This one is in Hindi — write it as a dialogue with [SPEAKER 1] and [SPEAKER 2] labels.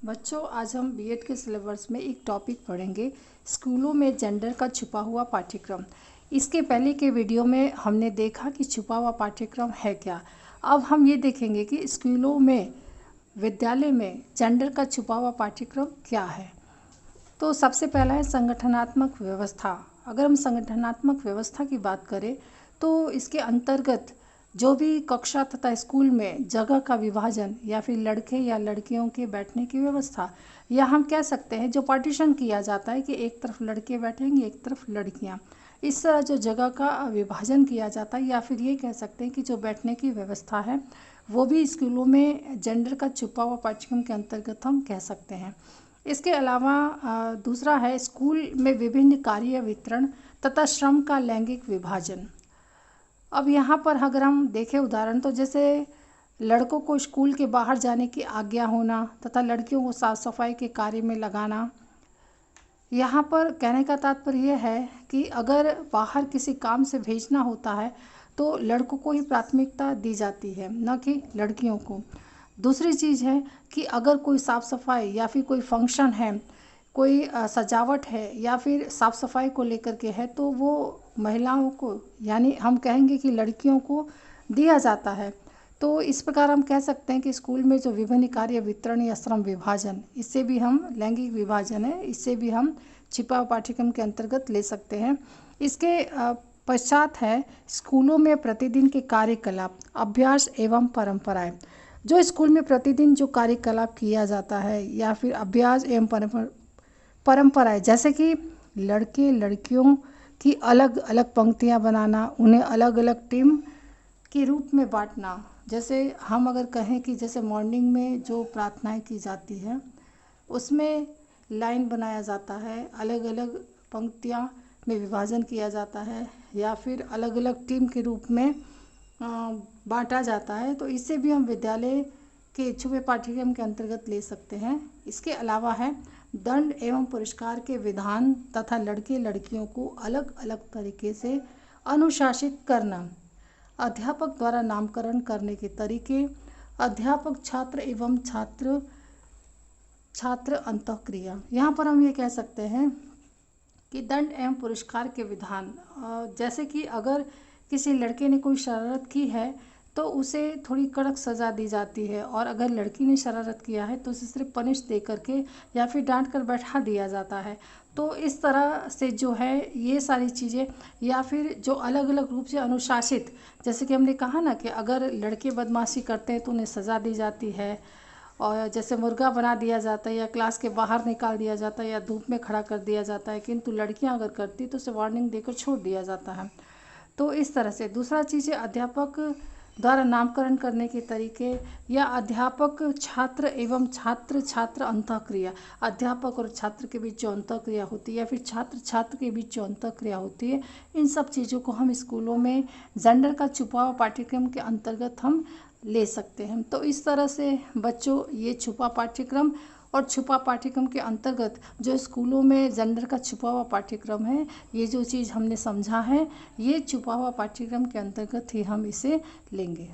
[SPEAKER 1] बच्चों, आज हम बीएड के सिलेबस में एक टॉपिक पढ़ेंगे, स्कूलों में जेंडर का छुपा हुआ पाठ्यक्रम। इसके पहले के वीडियो में हमने देखा कि छुपा हुआ पाठ्यक्रम है क्या। अब हम ये देखेंगे कि स्कूलों में, विद्यालय में जेंडर का छुपा हुआ पाठ्यक्रम क्या है। तो सबसे पहला है संगठनात्मक व्यवस्था। अगर हम संगठनात्मक व्यवस्था की बात करें तो इसके अंतर्गत जो भी कक्षा तथा स्कूल में जगह का विभाजन या फिर लड़के या लड़कियों के बैठने की व्यवस्था, या हम कह सकते हैं जो पार्टीशन किया जाता है कि एक तरफ लड़के बैठेंगे एक तरफ लड़कियां, इस तरह जो जगह का विभाजन किया जाता है, या फिर ये कह सकते हैं कि जो बैठने की व्यवस्था है वो भी स्कूलों में जेंडर का छुपा हुआ पाठ्यक्रम के अंतर्गत हम कह सकते हैं। इसके अलावा दूसरा है स्कूल में विभिन्न कार्य वितरण तथा श्रम का लैंगिक विभाजन। अब यहाँ पर अगर हम देखें उदाहरण, तो जैसे लड़कों को स्कूल के बाहर जाने की आज्ञा होना तथा लड़कियों को साफ सफाई के कार्य में लगाना। यहाँ पर कहने का तात्पर्य यह है कि अगर बाहर किसी काम से भेजना होता है तो लड़कों को ही प्राथमिकता दी जाती है, न कि लड़कियों को। दूसरी चीज़ है कि अगर कोई साफ़ सफाई या फिर कोई फंक्शन है, कोई सजावट है या फिर साफ़ सफाई को लेकर के है, तो वो महिलाओं को, यानी हम कहेंगे कि लड़कियों को दिया जाता है। तो इस प्रकार हम कह सकते हैं कि स्कूल में जो विभिन्न कार्य वितरण या श्रम विभाजन, इससे भी हम लैंगिक विभाजन है, इससे भी हम छिपा पाठ्यक्रम के अंतर्गत ले सकते हैं। इसके पश्चात है स्कूलों में प्रतिदिन के कार्यकलाप, अभ्यास एवं परंपराएं। जो स्कूल में प्रतिदिन जो कार्यकलाप किया जाता है या फिर अभ्यास एवं परंपराएं, जैसे कि लड़के लड़कियों की अलग अलग पंक्तियां बनाना, उन्हें अलग अलग टीम के रूप में बांटना। जैसे हम अगर कहें कि जैसे मॉर्निंग में जो प्रार्थनाएं की जाती है उसमें लाइन बनाया जाता है, अलग अलग पंक्तियां में विभाजन किया जाता है या फिर अलग अलग टीम के रूप में बांटा जाता है, तो इससे भी हम विद्यालय के छुपे पाठ्यक्रम के अंतर्गत ले सकते हैं। इसके अलावा है दंड एवं पुरस्कार के विधान तथा लड़के लड़कियों को अलग अलग तरीके से अनुशासित करना, अध्यापक द्वारा नामकरण करने के तरीके, अध्यापक छात्र एवं छात्र अंतःक्रिया। यहाँ पर हम ये कह सकते हैं कि दंड एवं पुरस्कार के विधान, जैसे कि अगर किसी लड़के ने कोई शरारत की है तो उसे थोड़ी कड़क सज़ा दी जाती है, और अगर लड़की ने शरारत किया है तो उसे सिर्फ पनिश दे करके या फिर डांट कर बैठा दिया जाता है। तो इस तरह से जो है ये सारी चीज़ें, या फिर जो अलग अलग रूप से अनुशासित, जैसे कि हमने कहा ना कि अगर लड़के बदमाशी करते हैं तो उन्हें सज़ा दी जाती है, और जैसे मुर्गा बना दिया जाता है या क्लास के बाहर निकाल दिया जाता है या धूप में खड़ा कर दिया जाता है, किंतु लड़कियां अगर करती तो उसे वार्निंग देकर छोड़ दिया जाता है। तो इस तरह से दूसरा चीज़ है अध्यापक द्वारा नामकरण करने के तरीके, या अध्यापक छात्र एवं छात्र अंतःक्रिया। अध्यापक और छात्र के बीच जो अंतःक्रिया होती है या फिर छात्र छात्र के बीच जो अंतःक्रिया होती है, इन सब चीज़ों को हम स्कूलों में जेंडर का छुपा हुआ पाठ्यक्रम के अंतर्गत हम ले सकते हैं। तो इस तरह से बच्चों, ये छुपा पाठ्यक्रम और छुपा पाठ्यक्रम के अंतर्गत जो स्कूलों में जेंडर का छुपा हुआ पाठ्यक्रम है, ये जो चीज़ हमने समझा है, ये छुपा हुआ पाठ्यक्रम के अंतर्गत ही हम इसे लेंगे।